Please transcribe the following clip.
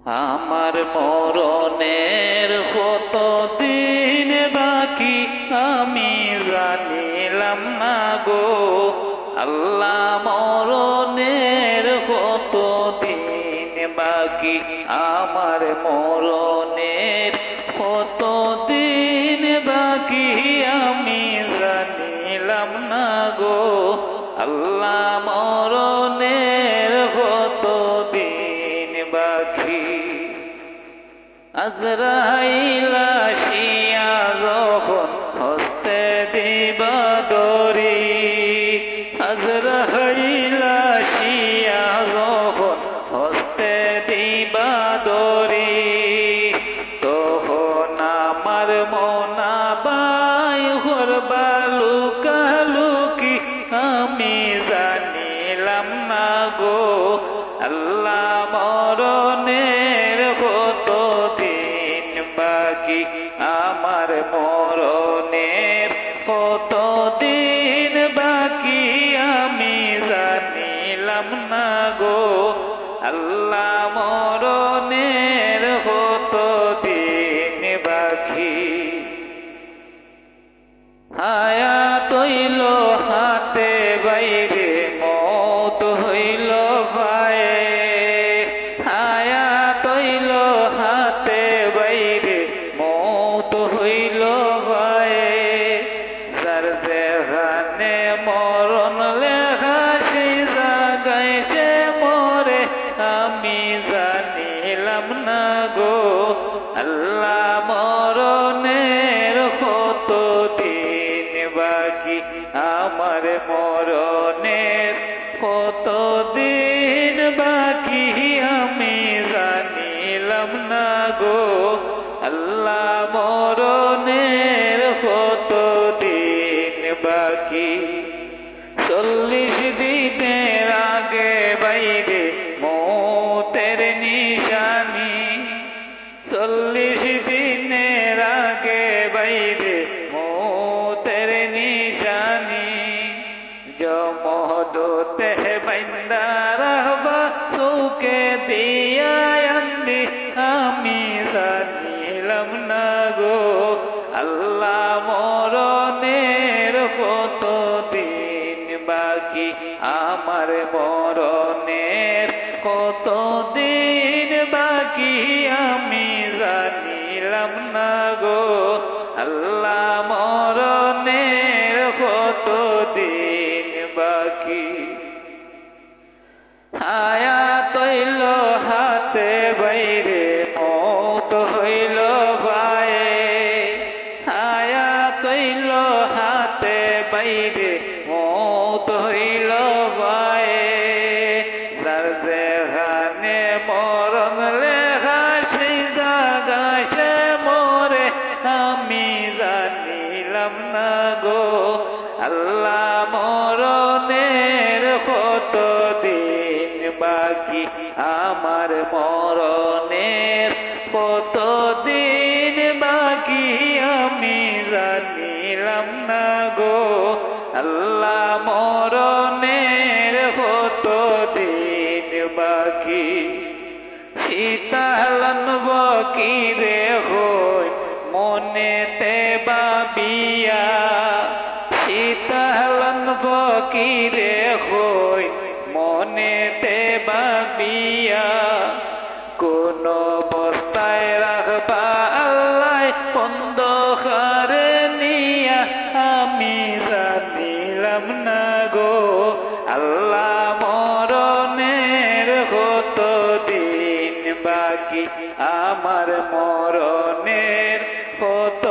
আমার মরণের কত দিন বাকি আমি জানিলাম না গো আল্লাহ। মরণের কত দিন বাকি আমার মরণের কত দিন বাকি আমি জানিলাম না গো আল্লাহ। মরণের কত দিন বাকি আজরাইল আসিয়া যখন হস্তে দিবা দরি, আজরাইল আসিয়া যখন হস্তে দিবা দরি, তখন আমার মনাবাই করবা লুকালুকি আমি জানিলাম না গো আল্লাহ। মরণের কত দিন বাকি আমার মরণের কত দিন বাকি আমি জানিলাম না গো আল্লাহ। মরণের কত দিন বাকি হায়াত হইল হাতে বাইরে মত হইল পায়ে, হায়াত হইল হাতে বাইরে মত হইল পায়ে, যার যেখানে মরণ লেখা সেই জায়গায় সে মরে আমি জানিলাম না গো আল্লাহ। মরণের কত দিন বাকি আমার মরণের কত দিন বাকি আমি জানিলাম না গো আল্লাহ। মরণের কত দিন বাকি 40 দিনের আগে বাইরে মৌতের নিশানি, 40 দিনের আগে বাইরে মৌতের নিশানি, জমদূতে বান্দা রাহবা চৌকে দিয়া আন্দি আমি জানিলাম না গো আল্লাহ। মরণের কত দিন বাকি আমার মরণের কত দিন বাকি আমি জানিলাম না গো আল্লাহ। মরণের কত দিন বাকি হায়াত হইল হাতে বাইরে মত হইল পায়ে, হায়াত হইল হাতে বাইরে মত হইল পায়ে, যার যেখানে মরণ লেখা সেই জায়গায় সে মরে আমি জানিলাম না গো আল্লাহ। মরণের কত দিন বাকি আমার মরণের কত দিন বাকি আমি জানিলাম না গো আল্লাহ। মরণের কত দিন বাকি শীতালন বকিরে হই মনেতে বাবিয়া, শীতালন বকিরে হই মনেতে বাবিয়া, কোন অবস্থায় রাখবা আল্লাহ বন্ধ করে নিয়া আমি জানিলাম না গো আল্লাহ। মরণের কত দিন বাকি আমার মরণের কত